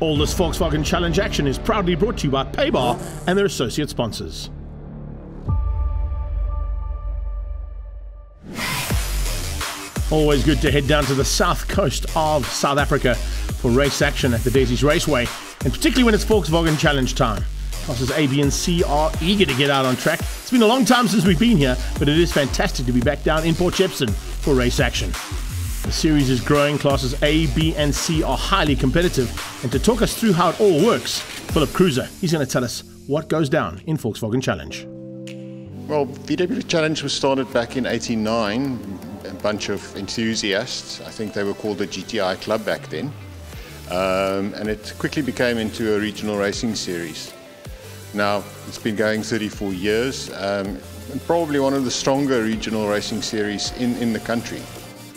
All this Volkswagen Challenge action is proudly brought to you by Pabar and their associate sponsors. Always good to head down to the south coast of South Africa for race action at the Dezzi's Raceway, and particularly when it's Volkswagen Challenge time. Classes A, B and C are eager to get out on track. It's been a long time since we've been here, but it is fantastic to be back down in Port Shepstone for race action. The series is growing. Classes A, B and C are highly competitive, and to talk us through how it all works, Philip Cruiser, he's going to tell us what goes down in Volkswagen Challenge. Well, VW Challenge was started back in '89. A bunch of enthusiasts, I think they were called the GTI Club back then, and it quickly became into a regional racing series. Now, it's been going 34 years, and probably one of the stronger regional racing series in the country.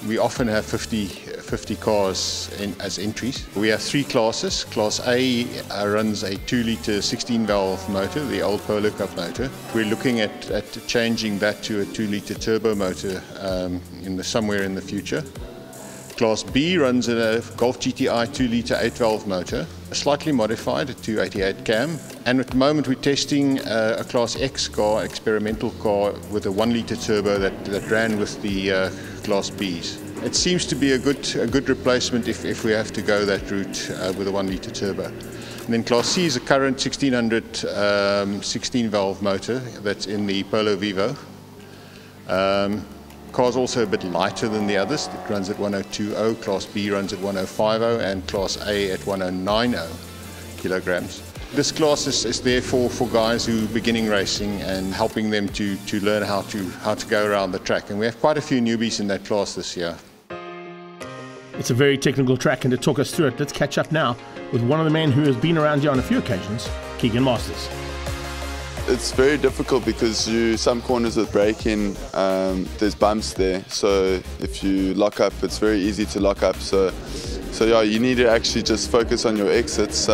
We often have 50 cars as entries. We have three classes. Class A runs a 2-litre 16-valve motor, the old Polo Cup motor. We're looking at changing that to a 2-litre turbo motor somewhere in the future. Class B runs a Golf GTI 2-litre 8-valve motor, slightly modified, a 288 cam. And at the moment we're testing a Class X car, experimental car, with a 1-litre turbo that ran with the Class Bs. It seems to be a good replacement if we have to go that route with a 1-litre turbo. And then Class C is a current 1600 16-valve motor that's in the Polo Vivo. Car's also a bit lighter than the others. It runs at 1020, Class B runs at 1050, and Class A at 1090 kilograms. This class is there for guys who are beginning racing and helping them to learn how to go around the track. And we have quite a few newbies in that class this year. It's a very technical track, and to talk us through it, let's catch up now with one of the men who has been around here on a few occasions, Keegan Masters. It's very difficult because some corners with braking, there's bumps there. So if you lock up, it's very easy to lock up. So yeah, you need to actually just focus on your exits,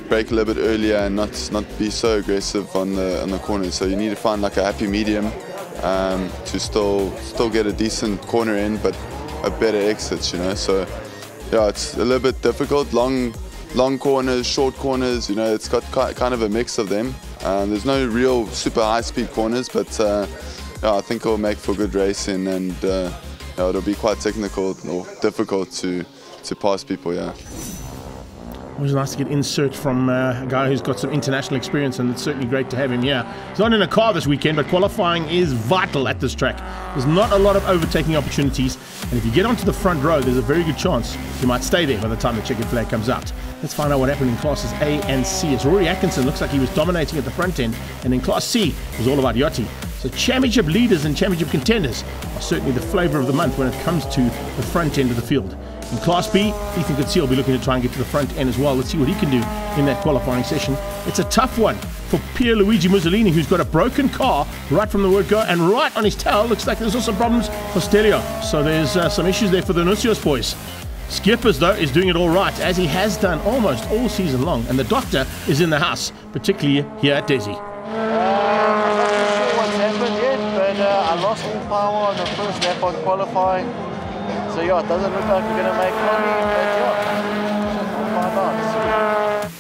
brake a little bit earlier, and not be so aggressive on the corners. So you need to find like a happy medium to still get a decent corner in, but a better exits, you know. So yeah, it's a little bit difficult. Long corners, short corners, you know, it's got kind of a mix of them. There's no real super high-speed corners, but yeah, I think it'll make for good racing, and yeah, it'll be quite technical or difficult to pass people, yeah. Always nice to get insert from a guy who's got some international experience, and it's certainly great to have him here. He's not in a car this weekend, but qualifying is vital at this track. There's not a lot of overtaking opportunities, and if you get onto the front row, there's a very good chance you might stay there by the time the checkered flag comes out. Let's find out what happened in classes A and C. It's Rory Atkinson, looks like he was dominating at the front end, and in class C, it was all about Yachty. So championship leaders and championship contenders are certainly the flavour of the month when it comes to the front end of the field. In Class B, Ethan Coetzee will be looking to try and get to the front end as well. Let's see what he can do in that qualifying session. It's a tough one for Pierluigi Mussolini, who's got a broken car right from the word go, and right on his tail looks like there's also problems for Stelio. So there's some issues there for the Nuncios boys. Skippers, though, is doing it all right, as he has done almost all season long, and the doctor is in the house, particularly here at Dezzi. I'm not sure what's happened yet, but I lost all power on the first lap on qualifying. So yeah, it doesn't look like we're going to make money, but yeah, we'll find out.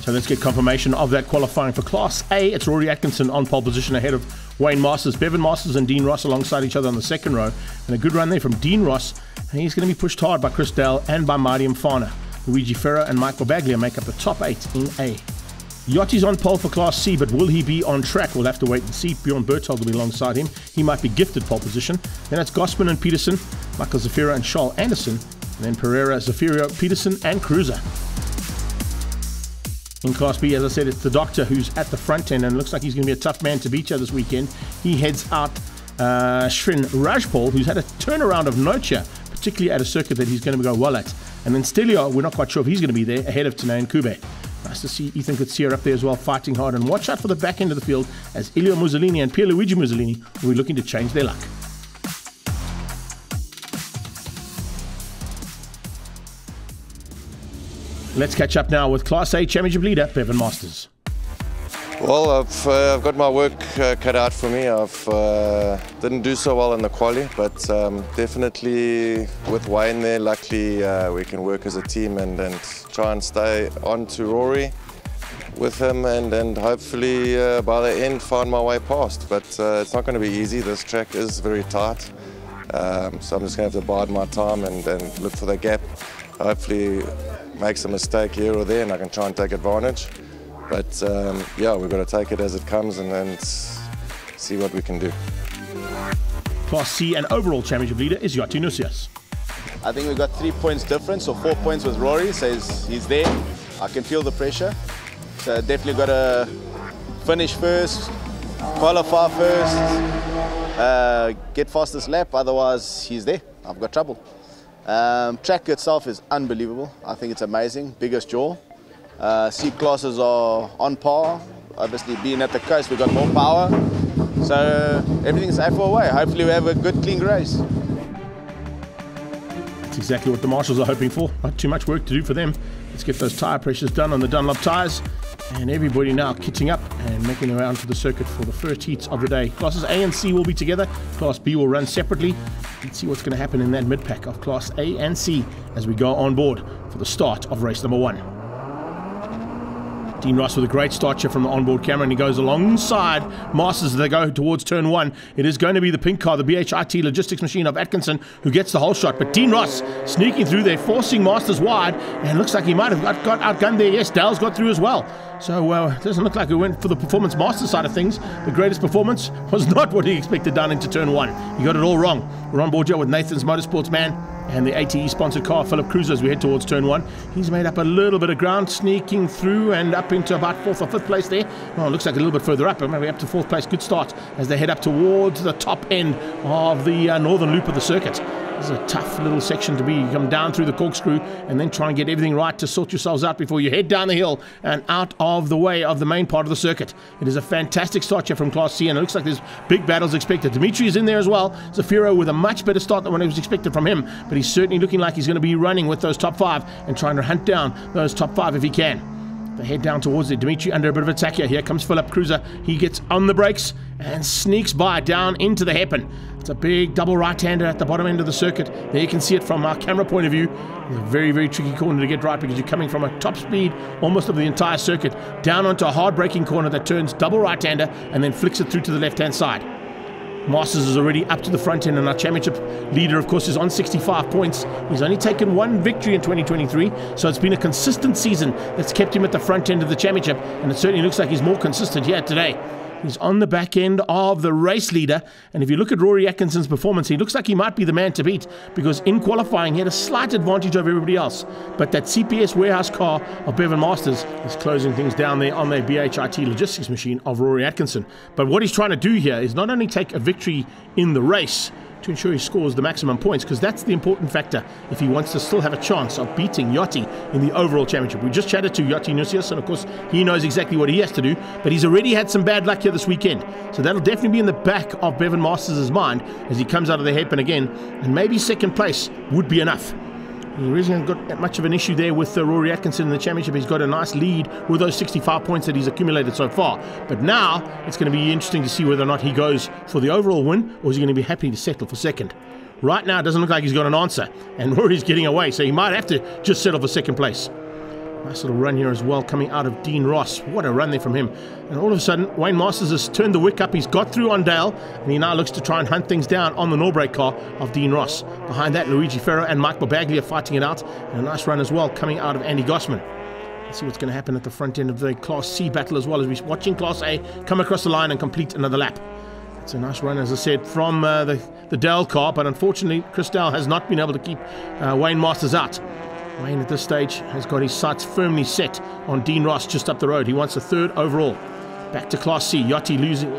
So let's get confirmation of that qualifying for Class A. It's Rory Atkinson on pole position ahead of Wayne Masters, Bevan Masters and Dean Ross alongside each other on the second row. And a good run there from Dean Ross, and he's going to be pushed hard by Chris Dale and by Marty Mfana. Luigi Ferro and Michael Baglia make up the top 8 in A. Yachty's on pole for Class C, but will he be on track? We'll have to wait and see. Bjorn Berthold will be alongside him. He might be gifted pole position. Then it's Gossman and Peterson, Michael Zafira and Charles Anderson, and then Pereira, Zafirio, Peterson and Cruiser. In Class B, as I said, it's the doctor who's at the front end, and it looks like he's going to be a tough man to beat here this weekend. He heads out Shrin Rajpal, who's had a turnaround of note here, particularly at a circuit that he's going to go well at. And then Stelio, we're not quite sure if he's going to be there, ahead of Tanay and Kube. Nice to see Ethan Coetzee up there as well, fighting hard. And watch out for the back end of the field, as Ilio Mussolini and Pierluigi Mussolini will be looking to change their luck. Let's catch up now with Class A Championship leader, Bevan Masters. Well, I've got my work cut out for me. Didn't do so well in the quali, but definitely with Wayne there, luckily we can work as a team and try and stay on to Rory with him and hopefully by the end find my way past. But it's not going to be easy. This track is very tight, so I'm just going to have to bide my time and look for the gap. Hopefully make some mistake here or there and I can try and take advantage. But yeah, we've got to take it as it comes and see what we can do. Class C and overall championship leader is Yoti Nusias. I think we've got 3 points difference, so 4 points with Rory, so he's there. I can feel the pressure. So definitely got to finish first, qualify first, get fastest lap, otherwise he's there. I've got trouble. Track itself is unbelievable. I think it's amazing, biggest jaw. C classes are on par. Obviously being at the coast, we've got more power. So everything's A4 way. Hopefully we have a good, clean race. That's exactly what the marshals are hoping for. Not too much work to do for them. Let's get those tyre pressures done on the Dunlop tyres. And everybody now kitting up and making their way onto the circuit for the first heats of the day. Classes A and C will be together. Class B will run separately. Let's see what's going to happen in that mid-pack of Class A and C as we go on board for the start of race number 1. Dean Ross with a great start here from the onboard camera, and he goes alongside Masters as they go towards turn 1. It is going to be the pink car, the BHIT logistics machine of Atkinson, who gets the whole shot. But Dean Ross sneaking through there, forcing Masters wide, and looks like he might have got outgunned there. Yes, Dale's got through as well. So it doesn't look like we went for the performance master side of things. The greatest performance was not what he expected down into turn 1. He got it all wrong. We're on board here with Nathan's Motorsports man and the ATE sponsored car, Philip Cruiser, as we head towards turn 1. He's made up a little bit of ground, sneaking through and up into about 4th or 5th place there. Oh, it looks like a little bit further up, maybe up to 4th place. Good start as they head up towards the top end of the northern loop of the circuit. This is a tough little section to be. You come down through the corkscrew and then try and get everything right to sort yourselves out before you head down the hill and out of the way of the main part of the circuit. It is a fantastic start here from Class C, and it looks like there's big battles expected. Dimitri is in there as well. Zafiro with a much better start than what was expected from him, but he's certainly looking like he's going to be running with those top 5 and trying to hunt down those top 5 if he can. They head down towards it. Dimitri under a bit of attack here. Here comes Philip Cruiser. He gets on the brakes and sneaks by down into the hairpin. It's a big double right-hander at the bottom end of the circuit. There you can see it from our camera point of view. It's a very, very tricky corner to get right because you're coming from a top speed almost of the entire circuit down onto a hard braking corner that turns double right-hander and then flicks it through to the left-hand side. Masters is already up to the front end, and our championship leader, of course, is on 65 points. He's only taken 1 victory in 2023, so it's been a consistent season that's kept him at the front end of the championship, and it certainly looks like he's more consistent here today. He's on the back end of the race leader, and if you look at Rory Atkinson's performance, he looks like he might be the man to beat, because in qualifying he had a slight advantage over everybody else. But that CPS warehouse car of Bevan Masters is closing things down there on their BHIT logistics machine of Rory Atkinson. But what he's trying to do here is not only take a victory in the race to ensure he scores the maximum points, because that's the important factor if he wants to still have a chance of beating Yoti in the overall championship. We just chatted to Yoti Nusias, and of course he knows exactly what he has to do, but he's already had some bad luck here this weekend, so that'll definitely be in the back of Bevan Masters' mind as he comes out of the hairpin again, and maybe second place would be enough. He really hasn't got much of an issue there with Rory Atkinson in the championship. He's got a nice lead with those 65 points that he's accumulated so far. But now it's going to be interesting to see whether or not he goes for the overall win, or is he going to be happy to settle for second. Right now it doesn't look like he's got an answer, and Rory's getting away, so he might have to just settle for second place. Nice little run here as well coming out of Dean Ross. What a run there from him. And all of a sudden, Wayne Masters has turned the wick up. He's got through on Dale, and he now looks to try and hunt things down on the Norbrake car of Dean Ross. Behind that, Luigi Ferro and Mike Babaglia are fighting it out. And a nice run as well coming out of Andy Gossman. Let's see what's going to happen at the front end of the Class C battle as well, as we're watching Class A come across the line and complete another lap. It's a nice run, as I said, from the Dale car, but unfortunately, Chris Dale has not been able to keep Wayne Masters out. Wayne at this stage has got his sights firmly set on Dean Ross just up the road. He wants a 3rd overall. Back to Class C. Yoti losing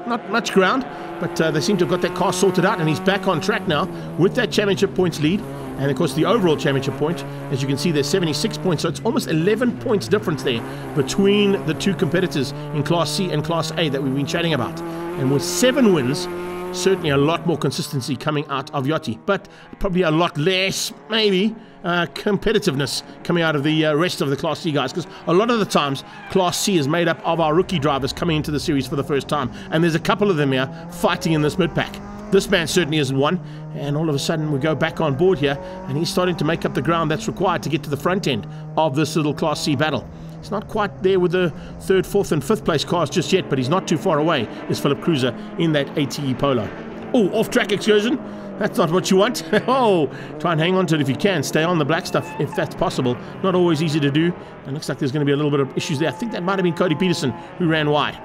not much ground, but they seem to have got that car sorted out, and he's back on track now with that championship points lead. And of course the overall championship point, as you can see, there's 76 points, so it's almost 11 points difference there between the two competitors in Class C and Class A that we've been chatting about. And with 7 wins, Certainly a lot more consistency coming out of Yachty, but probably a lot less, maybe, competitiveness coming out of the rest of the Class C guys, because a lot of the times Class C is made up of our rookie drivers coming into the series for the first time, and there's a couple of them here fighting in this mid-pack. This man certainly isn't one, and all of a sudden we go back on board here, and he's starting to make up the ground that's required to get to the front end of this little Class C battle. He's not quite there with the 3rd, 4th and 5th place cars just yet, but he's not too far away, is Philip Cruiser in that ATE Polo. Oh, off-track excursion. That's not what you want. Oh, try and hang on to it if you can. Stay on the black stuff if that's possible. Not always easy to do. And looks like there's going to be a little bit of issues there. I think that might have been Cody Peterson who ran wide.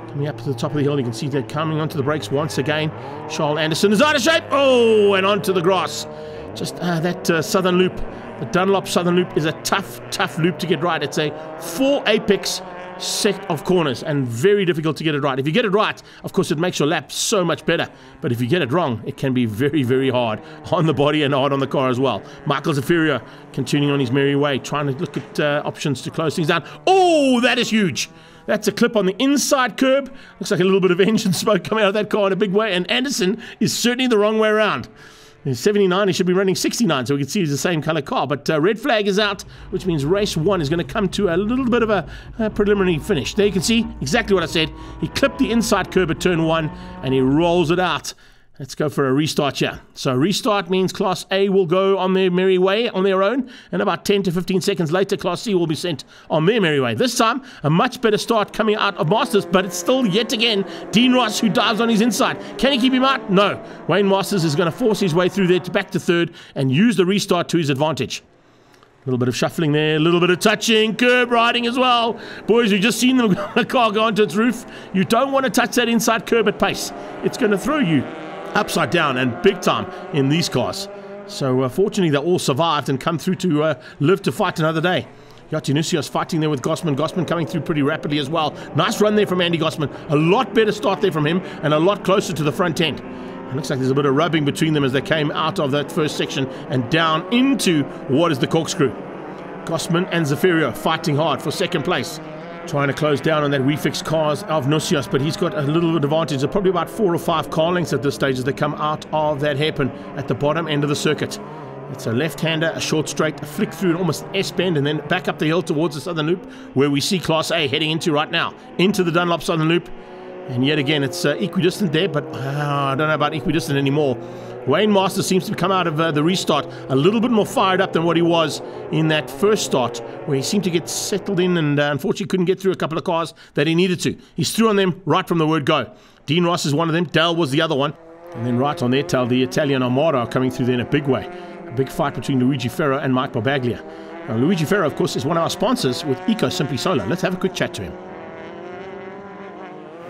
Coming up to the top of the hill, you can see they're coming onto the brakes once again. Charles Anderson is out of shape. Oh, and onto the grass. Just that southern loop. The Dunlop southern loop is a tough loop to get right. It's a 4 apex set of corners and very difficult to get it right. If you get it right, of course, it makes your lap so much better. But if you get it wrong, it can be very, very hard on the body and hard on the car as well. Michael Zafirio continuing on his merry way, trying to look at options to close things down. Oh, that is huge. That's a clip on the inside curb. Looks like a little bit of engine smoke coming out of that car in a big way. And Anderson is certainly the wrong way around. In 79, he should be running 69, so we can see it's the same color car. But red flag is out, which means race 1 is going to come to a little bit of a preliminary finish. There you can see exactly what I said. He clipped the inside curb at turn 1, and he rolls it out. Let's go for a restart here. So restart means Class A will go on their merry way on their own, and about 10 to 15 seconds later, Class C will be sent on their merry way. This time, a much better start coming out of Masters, but it's still, yet again, Dean Ross who dives on his inside. Can he keep him out? No. Wayne Masters is going to force his way through there to back to 3rd and use the restart to his advantage. A little bit of shuffling there, a little bit of touching, curb riding as well. Boys, you've just seen the car go onto its roof. You don't want to touch that inside curb at pace. It's going to throw you upside down and big time in these cars. So fortunately they all survived and come through to live to fight another day. Yachty Nusios fighting there with Gossman. Gossman coming through pretty rapidly as well. Nice run there from Andy Gossman. A lot better start there from him and a lot closer to the front end. It looks like there's a bit of rubbing between them as they came out of that first section and down into what is the corkscrew. Gossman and Zafirio fighting hard for 2nd place. Trying to close down on that refix cars of Nusios, but he's got a little bit of advantage. They're probably about 4 or 5 car lengths at this stage as they come out of that hairpin at the bottom end of the circuit. It's a left-hander, a short straight, a flick through an almost S-bend, and then back up the hill towards the southern loop, where we see Class A heading into right now, into the Dunlop southern loop. And yet again, it's equidistant there, but I don't know about equidistant anymore. Wayne Masters seems to come out of the restart a little bit more fired up than what he was in that first start, where he seemed to get settled in and unfortunately couldn't get through a couple of cars that he needed to. He's through on them right from the word go. Dean Ross is one of them, Dale was the other one. And then right on their tail, the Italian Armada are coming through there in a big way. A big fight between Luigi Ferro and Mike Barbaglia. Now, Luigi Ferro, of course, is one of our sponsors with Eco Simply Solar. Let's have a quick chat to him.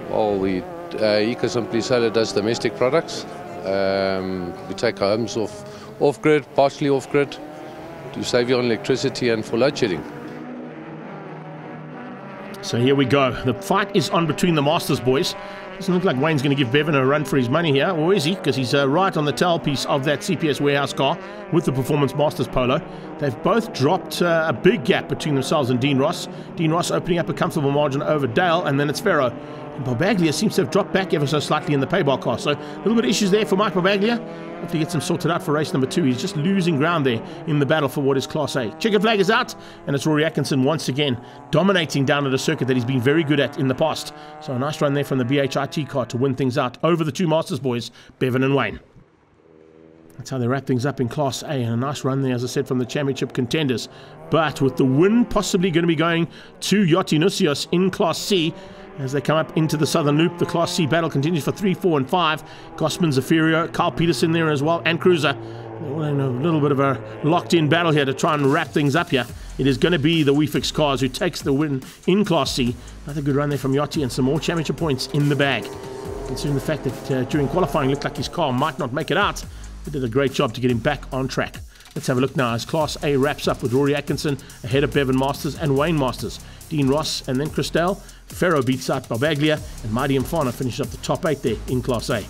Well, Eco Simply Solar does domestic products. We take our homes off-grid, partially off-grid, to save you on electricity and for load shedding. So here we go. The fight is on between the Masters boys. Doesn't look like Wayne's going to give Bevan a run for his money here, or is he? Because he's right on the tailpiece of that CPS warehouse car with the Performance Masters Polo. They've both dropped a big gap between themselves and Dean Ross. Dean Ross opening up a comfortable margin over Dale, and then it's Ferro. And Barbaglia seems to have dropped back ever so slightly in the Pabar car. So a little bit of issues there for Mike Barbaglia. Hopefully gets him sorted out for race number 2. He's just losing ground there in the battle for what is Class A. Checkered flag is out, and it's Rory Atkinson once again dominating down at a circuit that he's been very good at in the past. So a nice run there from the BHIT car to win things out over the 2 Masters boys, Bevan and Wayne. That's how they wrap things up in Class A, and a nice run there, as I said, from the championship contenders. But with the win possibly going to be going to Yachty Nusios in Class C, as they come up into the southern loop. The Class C battle continues for 3, 4 and 5. Gossman, Zafirio, Carl Peterson there as well, and Cruiser. They're in a little bit of a locked-in battle here to try and wrap things up here. It is going to be the WeFix Cars who takes the win in Class C. Another good run there from Yachty and some more championship points in the bag. Considering the fact that during qualifying it looked like his car might not make it out, they did a great job to get him back on track. Let's have a look now as Class A wraps up with Rory Atkinson ahead of Bevan Masters and Wayne Masters. Dean Ross and then Christelle. Ferro beats out Barbaglia, and Mighty Mfana finishes up the top 8 there in Class A.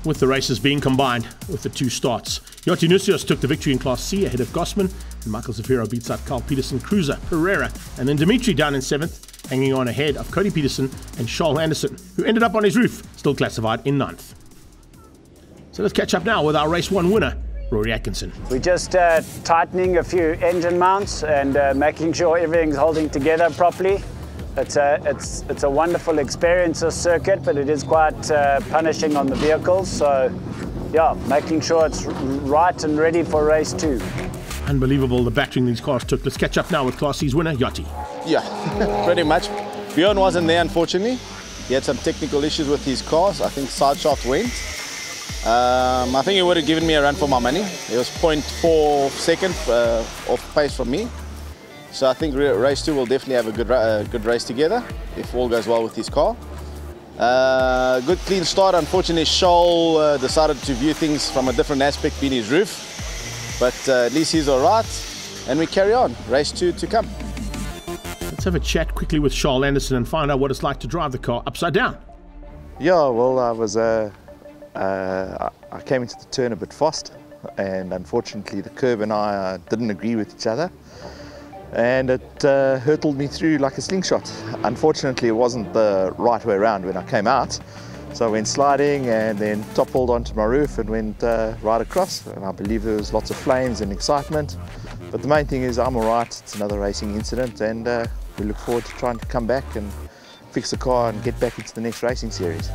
With the races being combined with the 2 starts. Yachty Nusios took the victory in Class C ahead of Gossman, and Michael Zafirio beats out Carl Peterson, Cruiser, Pereira, and then Dimitri down in 7th, hanging on ahead of Cody Peterson and Charles Anderson, who ended up on his roof, still classified in 9th. So let's catch up now with our race 1 winner, Rory Atkinson. We're just tightening a few engine mounts and making sure everything's holding together properly. It's a wonderful experience, this circuit, but it is quite punishing on the vehicles. So, yeah, making sure it's right and ready for race 2. Unbelievable the battering these cars took. Let's catch up now with Class C's winner, Yachty. Yeah, pretty much. Bjorn wasn't there, unfortunately. He had some technical issues with his cars. I think side shaft went. I think he would have given me a run for my money. It was 0.4 second off pace from me. So I think race 2 will definitely have a good race together if all goes well with his car. Good clean start. Unfortunately, Shoal decided to view things from a different aspect, being his roof. But at least he's all right, and we carry on. Race 2 to come. Let's have a chat quickly with Charles Anderson and find out what it's like to drive the car upside down. Yeah, well, I came into the turn a bit fast, and unfortunately the curb and I didn't agree with each other, and it hurtled me through like a slingshot. Unfortunately, it wasn't the right way around when I came out, so I went sliding and then toppled onto my roof and went right across, and I believe there was lots of flames and excitement, but the main thing is I'm all right. It's another racing incident, and we look forward to trying to come back and fix the car and get back into the next racing series.